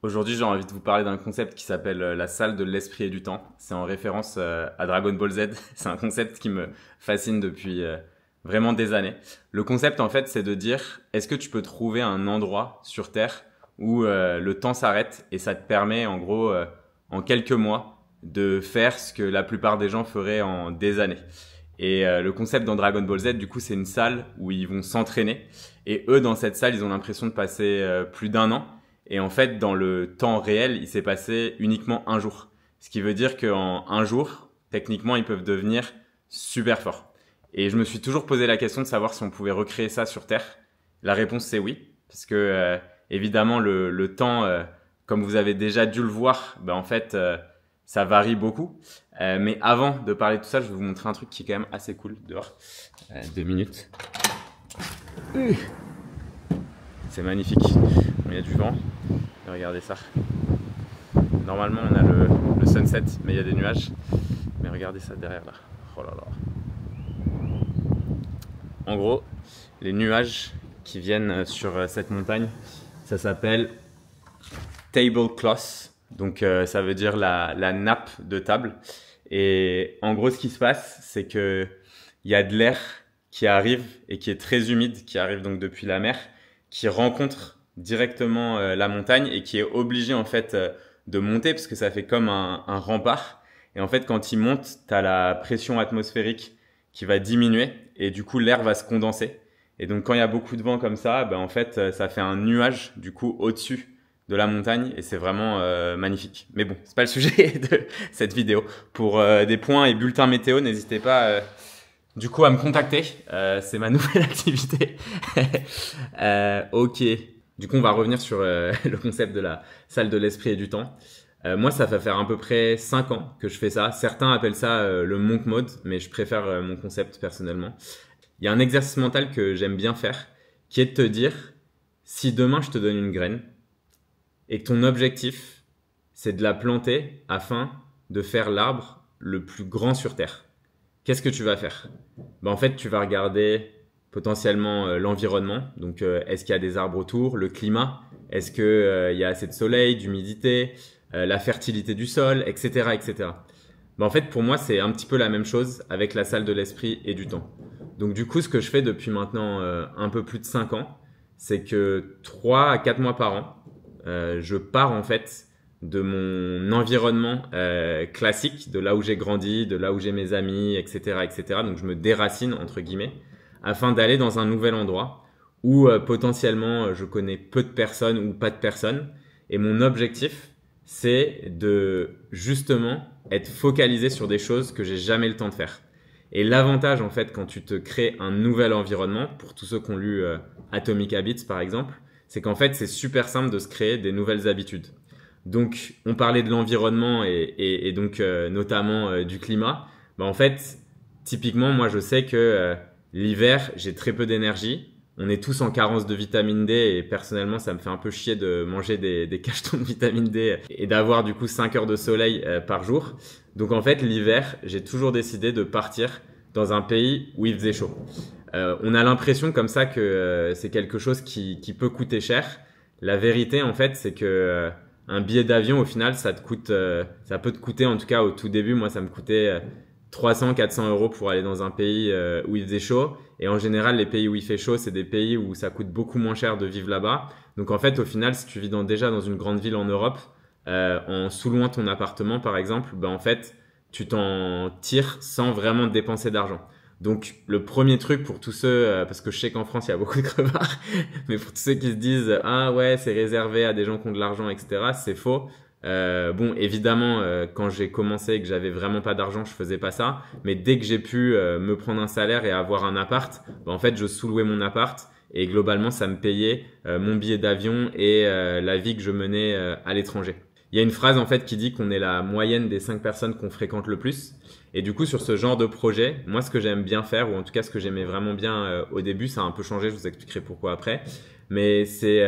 Aujourd'hui, j'ai envie de vous parler d'un concept qui s'appelle la salle de l'esprit et du temps. C'est en référence à Dragon Ball Z. C'est un concept qui me fascine depuis vraiment des années. Le concept, en fait, c'est de dire, est-ce que tu peux trouver un endroit sur Terre où le temps s'arrête et ça te permet, en gros, en quelques mois, de faire ce que la plupart des gens feraient en des années. Et le concept dans Dragon Ball Z, du coup, c'est une salle où ils vont s'entraîner. Et eux, dans cette salle, ils ont l'impression de passer plus d'un an. Et en fait, dans le temps réel, il s'est passé uniquement un jour. Ce qui veut dire qu'en un jour, techniquement, ils peuvent devenir super forts. Et je me suis toujours posé la question de savoir si on pouvait recréer ça sur Terre. La réponse, c'est oui. Parce que, évidemment, le temps, comme vous avez déjà dû le voir, ben, en fait, ça varie beaucoup. Mais avant de parler de tout ça, je vais vous montrer un truc qui est quand même assez cool dehors. 2 minutes. C'est magnifique. Il y a du vent. Et regardez ça. Normalement, on a le sunset, mais il y a des nuages. Mais regardez ça derrière là. Oh là là. En gros, les nuages qui viennent sur cette montagne, ça s'appelle tablecloth. Donc, ça veut dire la nappe de table. Et en gros, ce qui se passe, c'est que il y a de l'air qui arrive et qui est très humide, qui arrive donc depuis la mer, qui rencontre directement la montagne et qui est obligé en fait de monter parce que ça fait comme un rempart. Et en fait, quand il monte, tu as la pression atmosphérique qui va diminuer et du coup l'air va se condenser. Et donc quand il y a beaucoup de vent comme ça, ben, en fait ça fait un nuage du coup au-dessus de la montagne et c'est vraiment magnifique. Mais bon, c'est pas le sujet de cette vidéo. Pour des points et bulletins météo, n'hésitez pas du coup à me contacter. C'est ma nouvelle activité. Ok. Du coup, on va revenir sur le concept de la salle de l'esprit et du temps. Moi, ça va faire à peu près 5 ans que je fais ça. Certains appellent ça le monk mode, mais je préfère mon concept personnellement. Il y a un exercice mental que j'aime bien faire, qui est de te dire, si demain je te donne une graine, et que ton objectif, c'est de la planter afin de faire l'arbre le plus grand sur Terre, qu'est-ce que tu vas faire? Ben, en fait, tu vas regarder potentiellement l'environnement. Donc, est-ce qu'il y a des arbres autour? Le climat? Est-ce qu'il y a assez de soleil, d'humidité? La fertilité du sol, etc., etc. Ben, en fait, pour moi, c'est un petit peu la même chose avec la salle de l'esprit et du temps. Donc, du coup, ce que je fais depuis maintenant un peu plus de 5 ans, c'est que 3 à 4 mois par an, je pars en fait de mon environnement classique, de là où j'ai grandi, de là où j'ai mes amis, etc., etc. Donc je me déracine entre guillemets, afin d'aller dans un nouvel endroit où potentiellement je connais peu de personnes ou pas de personnes. Et mon objectif, c'est de justement être focalisé sur des choses que j'ai jamais le temps de faire. Et l'avantage en fait quand tu te crées un nouvel environnement, pour tous ceux qui ont lu Atomic Habits par exemple, c'est qu'en fait c'est super simple de se créer des nouvelles habitudes. Donc, on parlait de l'environnement et donc notamment du climat. Bah, en fait, typiquement, moi, je sais que l'hiver, j'ai très peu d'énergie. On est tous en carence de vitamine D et personnellement, ça me fait un peu chier de manger des cachetons de vitamine D et d'avoir du coup 5 heures de soleil par jour. Donc, en fait, l'hiver, j'ai toujours décidé de partir dans un pays où il faisait chaud. On a l'impression comme ça que c'est quelque chose qui peut coûter cher. La vérité, en fait, c'est que un billet d'avion, au final, ça peut te coûter, en tout cas au tout début, moi, ça me coûtait 300, 400 euros pour aller dans un pays où il faisait chaud. Et en général, les pays où il fait chaud, c'est des pays où ça coûte beaucoup moins cher de vivre là-bas. Donc, en fait, au final, si tu vis déjà dans une grande ville en Europe, en sous-louant ton appartement, par exemple, ben, en fait, tu t'en tires sans vraiment dépenser d'argent. Donc, le premier truc pour tous ceux, parce que je sais qu'en France, il y a beaucoup de crevards, mais pour tous ceux qui se disent ah ouais c'est réservé à des gens qui ont de l'argent etc. C'est faux. Bon évidemment quand j'ai commencé et que j'avais vraiment pas d'argent je faisais pas ça. Mais dès que j'ai pu me prendre un salaire et avoir un appart, bah, en fait je sous-louais mon appart et globalement ça me payait mon billet d'avion et la vie que je menais à l'étranger. Il y a une phrase en fait qui dit qu'on est la moyenne des 5 personnes qu'on fréquente le plus. Et du coup, sur ce genre de projet, moi, ce que j'aime bien faire, ou en tout cas ce que j'aimais vraiment bien au début, ça a un peu changé, je vous expliquerai pourquoi après, mais c'est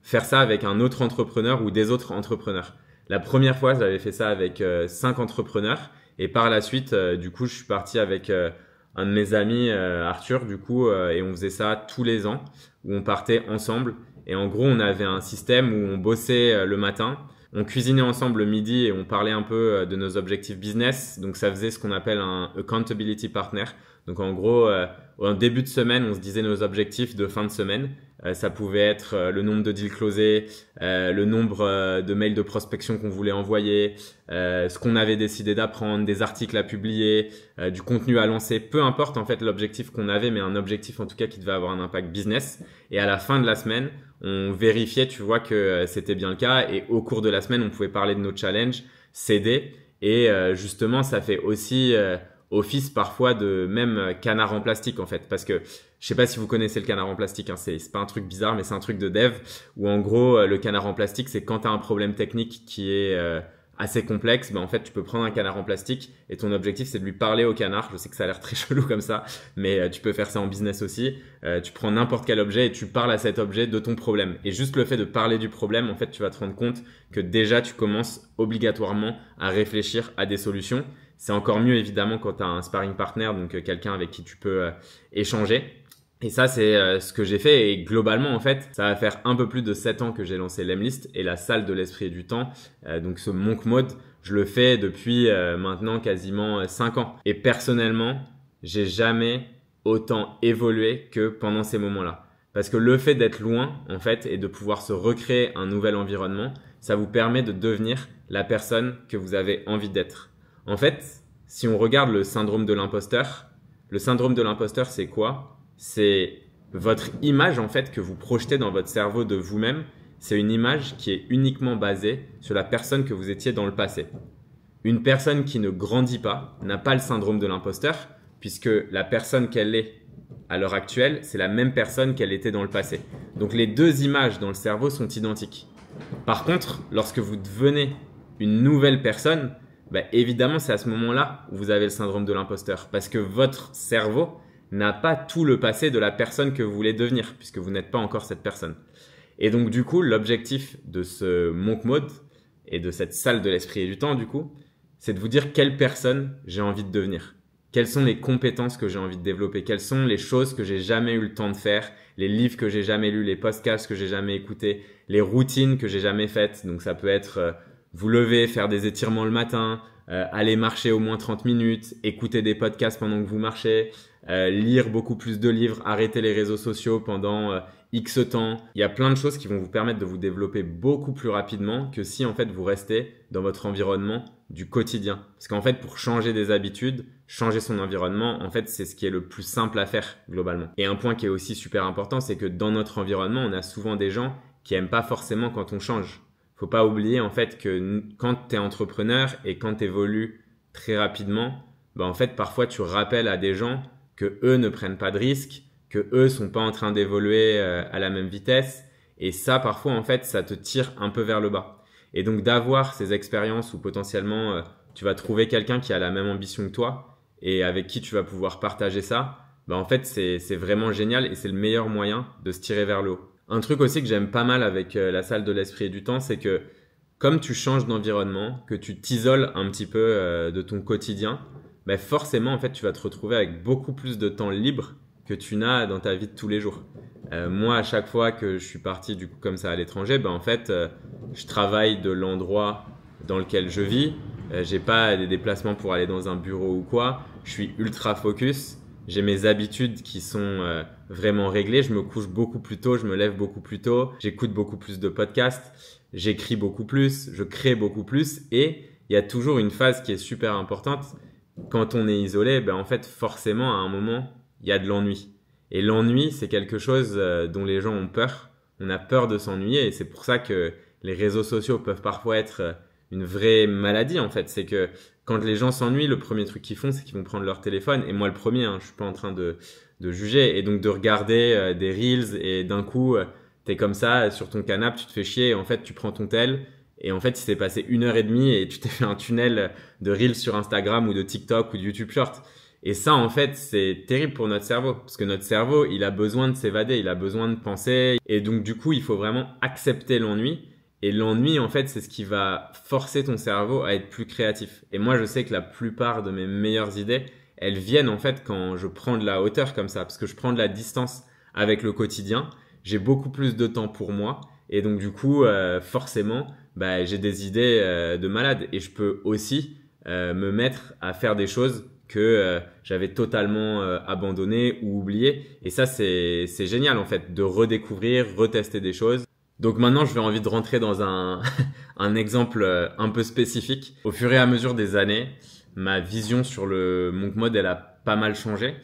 faire ça avec un autre entrepreneur ou des autres entrepreneurs. La première fois, j'avais fait ça avec 5 entrepreneurs, et par la suite, du coup, je suis parti avec un de mes amis, Arthur, du coup, et on faisait ça tous les ans, où on partait ensemble. Et en gros, on avait un système où on bossait le matin, on cuisinait ensemble le midi et on parlait un peu de nos objectifs business. Donc ça faisait ce qu'on appelle un accountability partner. Donc en gros, en début de semaine, on se disait nos objectifs de fin de semaine. Ça pouvait être le nombre de deals closés, le nombre de mails de prospection qu'on voulait envoyer, ce qu'on avait décidé d'apprendre, des articles à publier, du contenu à lancer, peu importe en fait l'objectif qu'on avait, mais un objectif en tout cas qui devait avoir un impact business. Et à la fin de la semaine, on vérifiait, tu vois, que c'était bien le cas. Et au cours de la semaine, on pouvait parler de nos challenges, s'aider. Et justement, ça fait aussi office parfois de même canard en plastique en fait, parce que je sais pas si vous connaissez le canard en plastique, hein, c'est pas un truc bizarre, mais c'est un truc de dev où en gros le canard en plastique, c'est quand tu as un problème technique qui est assez complexe, ben en fait tu peux prendre un canard en plastique et ton objectif c'est de lui parler au canard. Je sais que ça a l'air très chelou comme ça, mais tu peux faire ça en business aussi. Tu prends n'importe quel objet et tu parles à cet objet de ton problème. Et juste le fait de parler du problème, en fait tu vas te rendre compte que déjà tu commences obligatoirement à réfléchir à des solutions. C'est encore mieux évidemment quand tu as un sparring partner, donc quelqu'un avec qui tu peux échanger. Et ça, c'est ce que j'ai fait. Et globalement, en fait, ça va faire un peu plus de 7 ans que j'ai lancé l'Emlist et la salle de l'esprit et du temps. Donc ce Monk Mode, je le fais depuis maintenant quasiment 5 ans. Et personnellement, j'ai jamais autant évolué que pendant ces moments-là. Parce que le fait d'être loin, en fait, et de pouvoir se recréer un nouvel environnement, ça vous permet de devenir la personne que vous avez envie d'être. En fait, si on regarde le syndrome de l'imposteur, c'est quoi? C'est votre image en fait que vous projetez dans votre cerveau de vous-même. C'est une image qui est uniquement basée sur la personne que vous étiez dans le passé. Une personne qui ne grandit pas n'a pas le syndrome de l'imposteur puisque la personne qu'elle est à l'heure actuelle, c'est la même personne qu'elle était dans le passé. Donc les deux images dans le cerveau sont identiques. Par contre, lorsque vous devenez une nouvelle personne, évidemment, c'est à ce moment-là où vous avez le syndrome de l'imposteur parce que votre cerveau n'a pas tout le passé de la personne que vous voulez devenir puisque vous n'êtes pas encore cette personne. Et donc, du coup, l'objectif de ce Monk Mode et de cette salle de l'esprit et du temps, du coup, c'est de vous dire quelle personne j'ai envie de devenir. Quelles sont les compétences que j'ai envie de développer? Quelles sont les choses que j'ai jamais eu le temps de faire? Les livres que j'ai jamais lus, les podcasts que j'ai jamais écoutés, les routines que j'ai jamais faites. Donc, ça peut être vous lever, faire des étirements le matin, aller marcher au moins 30 minutes, écouter des podcasts pendant que vous marchez, lire beaucoup plus de livres, arrêter les réseaux sociaux pendant X temps. Il y a plein de choses qui vont vous permettre de vous développer beaucoup plus rapidement que si en fait vous restez dans votre environnement du quotidien. Parce qu'en fait, pour changer des habitudes, changer son environnement, en fait, c'est ce qui est le plus simple à faire globalement. Et un point qui est aussi super important, c'est que dans notre environnement, on a souvent des gens qui aiment pas forcément quand on change. Faut pas oublier en fait que quand tu es entrepreneur et quand tu évolues très rapidement, en fait parfois tu rappelles à des gens que eux ne prennent pas de risques, que eux sont pas en train d'évoluer à la même vitesse et ça parfois en fait ça te tire un peu vers le bas. Et donc d'avoir ces expériences où potentiellement tu vas trouver quelqu'un qui a la même ambition que toi et avec qui tu vas pouvoir partager ça, en fait c'est vraiment génial et c'est le meilleur moyen de se tirer vers le haut. Un truc aussi que j'aime pas mal avec la salle de l'esprit et du temps, c'est que comme tu changes d'environnement, que tu t'isoles un petit peu de ton quotidien, forcément en fait tu vas te retrouver avec beaucoup plus de temps libre que tu n'as dans ta vie de tous les jours. Moi, à chaque fois que je suis parti du coup comme ça à l'étranger, en fait je travaille de l'endroit dans lequel je vis. J'ai pas des déplacements pour aller dans un bureau ou quoi. Je suis ultra focus. J'ai mes habitudes qui sont vraiment réglées. Je me couche beaucoup plus tôt, je me lève beaucoup plus tôt, j'écoute beaucoup plus de podcasts, j'écris beaucoup plus, je crée beaucoup plus. Et il y a toujours une phase qui est super importante. Quand on est isolé, en fait, forcément, à un moment, il y a de l'ennui. Et l'ennui, c'est quelque chose dont les gens ont peur. On a peur de s'ennuyer et c'est pour ça que les réseaux sociaux peuvent parfois être une vraie maladie en fait. C'est que quand les gens s'ennuient, le premier truc qu'ils font, c'est qu'ils vont prendre leur téléphone. Et moi, le premier, je suis pas en train de juger. Et donc, de regarder des reels et d'un coup, t'es comme ça sur ton canapé, tu te fais chier et en fait, tu prends ton tel. Et en fait, il s'est passé 1h30 et tu t'es fait un tunnel de reels sur Instagram ou de TikTok ou de YouTube Short. Et ça, en fait, c'est terrible pour notre cerveau. Parce que notre cerveau, il a besoin de s'évader, il a besoin de penser. Et donc, du coup, il faut vraiment accepter l'ennui. Et l'ennui, en fait, c'est ce qui va forcer ton cerveau à être plus créatif. Et moi, je sais que la plupart de mes meilleures idées, elles viennent en fait quand je prends de la hauteur comme ça. Parce que je prends de la distance avec le quotidien. j'ai beaucoup plus de temps pour moi. Et donc, du coup, forcément, bah, j'ai des idées de malade. Et je peux aussi me mettre à faire des choses que j'avais totalement abandonnées ou oubliées. Et ça, c'est génial, en fait, de redécouvrir, retester des choses. Donc maintenant, je vais envie de rentrer dans un exemple un peu spécifique. Au fur et à mesure des années, ma vision sur le monk mode, elle a pas mal changé.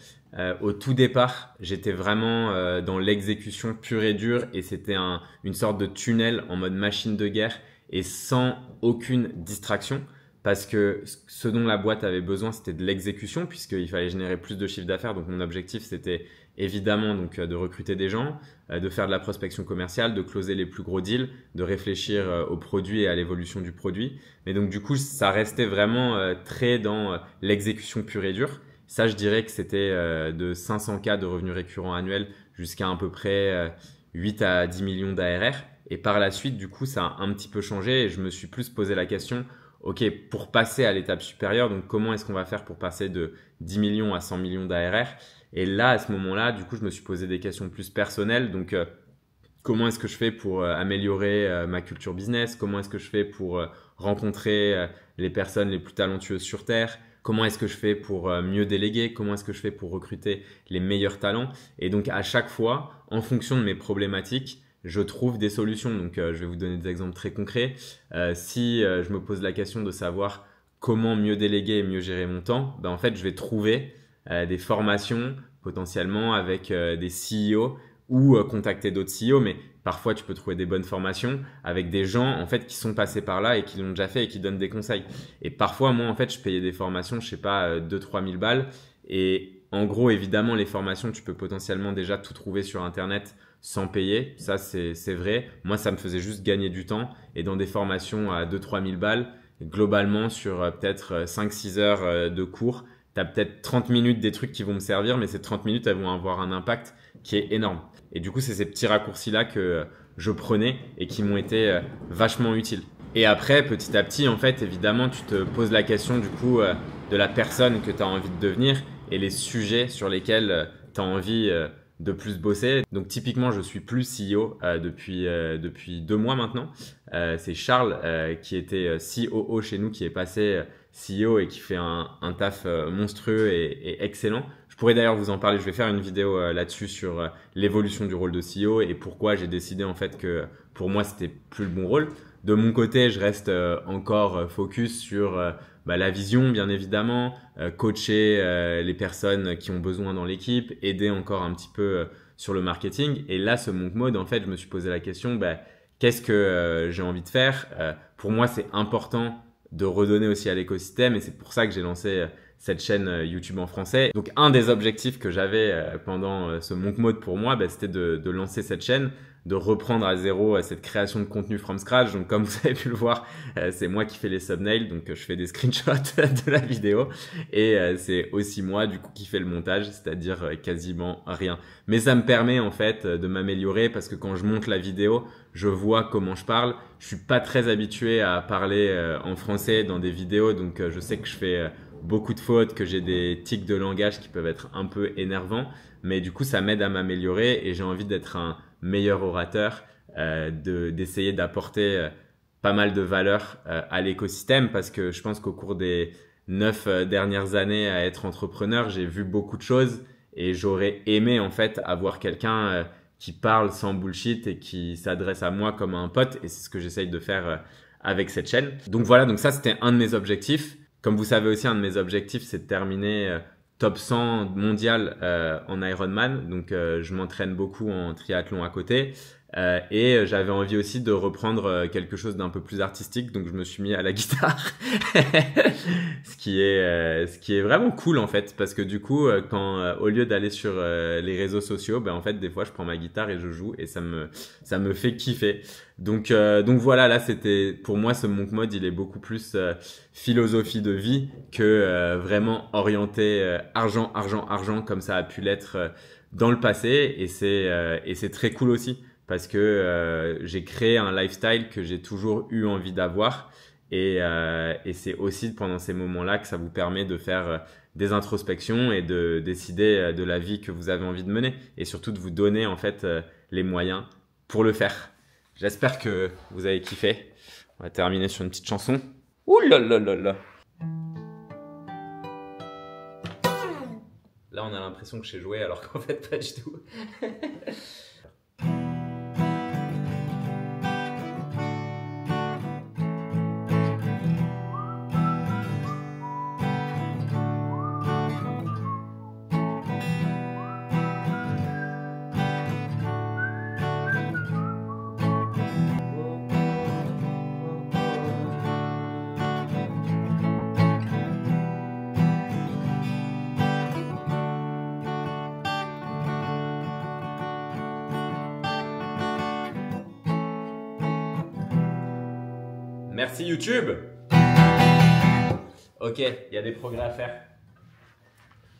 Au tout départ, j'étais vraiment dans l'exécution pure et dure et c'était une sorte de tunnel en mode machine de guerre et sans aucune distraction parce que ce dont la boîte avait besoin, c'était de l'exécution puisqu'il fallait générer plus de chiffre d'affaires. Donc mon objectif, c'était évidemment donc de recruter des gens, de faire de la prospection commerciale, de closer les plus gros deals, de réfléchir au produit et à l'évolution du produit. Mais donc du coup, ça restait vraiment très dans l'exécution pure et dure. Ça, je dirais que c'était de 500K de revenus récurrents annuels jusqu'à peu près 8 à 10 millions d'ARR. Et par la suite, du coup, ça a un petit peu changé et je me suis plus posé la question, OK, pour passer à l'étape supérieure, donc comment est-ce qu'on va faire pour passer de 10 millions à 100 millions d'ARR? Et là, à ce moment-là, du coup, je me suis posé des questions plus personnelles. Donc, comment est-ce que je fais pour améliorer ma culture business? Comment est-ce que je fais pour rencontrer les personnes les plus talentueuses sur Terre? Comment est-ce que je fais pour mieux déléguer? Comment est-ce que je fais pour recruter les meilleurs talents? Et donc, à chaque fois, en fonction de mes problématiques, je trouve des solutions. Donc, je vais vous donner des exemples très concrets. Si je me pose la question de savoir comment mieux déléguer et mieux gérer mon temps, ben, en fait, je vais trouver des formations potentiellement avec des CEO ou contacter d'autres CEO. Mais parfois, tu peux trouver des bonnes formations avec des gens en fait qui sont passés par là et qui l'ont déjà fait et qui donnent des conseils. Et parfois, moi, en fait, je payais des formations, je sais pas, 2-3 000 balles. Et en gros, évidemment, les formations, tu peux potentiellement déjà tout trouver sur Internet sans payer. Ça, c'est vrai. Moi, ça me faisait juste gagner du temps. Et dans des formations à 2-3 000 balles, globalement, sur peut-être 5-6 heures de cours, tu as peut-être 30 minutes des trucs qui vont me servir, mais ces 30 minutes, elles vont avoir un impact qui est énorme. Et du coup, c'est ces petits raccourcis-là que je prenais et qui m'ont été vachement utiles. Et après, petit à petit, en fait, évidemment, tu te poses la question du coup de la personne que tu as envie de devenir et les sujets sur lesquels tu as envie de plus bosser. Donc typiquement, je suis plus CEO depuis 2 mois maintenant. C'est Charles qui était COO chez nous qui est passé CEO et qui fait un taf monstrueux et excellent. Je pourrais d'ailleurs vous en parler. Je vais faire une vidéo là-dessus sur l'évolution du rôle de CEO et pourquoi j'ai décidé en fait que pour moi c'était plus le bon rôle. De mon côté, je reste encore focus sur la vision, bien évidemment, coacher les personnes qui ont besoin dans l'équipe, aider encore un petit peu sur le marketing. Et là, ce monk mode, en fait, je me suis posé la question, qu'est-ce que j'ai envie de faire? Pour moi, c'est important de redonner aussi à l'écosystème et c'est pour ça que j'ai lancé cette chaîne YouTube en français. Donc, un des objectifs que j'avais pendant ce monk mode pour moi, c'était de lancer cette chaîne, de reprendre à zéro cette création de contenu from scratch. Donc, comme vous avez pu le voir, c'est moi qui fais les thumbnails. Donc, je fais des screenshots de la vidéo et c'est aussi moi, du coup, qui fais le montage, c'est-à-dire quasiment rien. Mais ça me permet, en fait, de m'améliorer parce que quand je monte la vidéo, je vois comment je parle. Je suis pas très habitué à parler en français dans des vidéos. Donc, je sais que je fais beaucoup de fautes, que j'ai des tics de langage qui peuvent être un peu énervants. Mais du coup, ça m'aide à m'améliorer et j'ai envie d'être un meilleur orateur, d'essayer d'apporter pas mal de valeur à l'écosystème parce que je pense qu'au cours des 9 dernières années à être entrepreneur, j'ai vu beaucoup de choses et j'aurais aimé en fait avoir quelqu'un qui parle sans bullshit et qui s'adresse à moi comme à un pote et c'est ce que j'essaye de faire avec cette chaîne. Donc voilà, donc ça c'était un de mes objectifs. Comme vous savez aussi, un de mes objectifs c'est de terminer top 100 mondial en Ironman. Donc, je m'entraîne beaucoup en triathlon à côté. Et j'avais envie aussi de reprendre quelque chose d'un peu plus artistique. Donc, je me suis mis à la guitare. ce qui est vraiment cool, en fait. Parce que du coup, au lieu d'aller sur les réseaux sociaux, en fait, des fois, je prends ma guitare et je joue. Et ça me fait kiffer. Donc voilà, là, c'était, pour moi, ce monk mode, il est beaucoup plus philosophie de vie que vraiment orienté argent, argent, argent, comme ça a pu l'être dans le passé. Et c'est très cool aussi parce que j'ai créé un lifestyle que j'ai toujours eu envie d'avoir. Et c'est aussi pendant ces moments-là que ça vous permet de faire des introspections et de décider de la vie que vous avez envie de mener. Et surtout de vous donner en fait les moyens pour le faire. J'espère que vous avez kiffé. On va terminer sur une petite chanson. Ouh là là là là. Là, on a l'impression que je sais jouer alors qu'en fait, pas du tout. Merci YouTube. Ok, il y a des progrès à faire.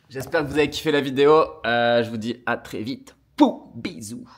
J'espère que vous avez kiffé la vidéo. Je vous dis à très vite. Pouh, bisous.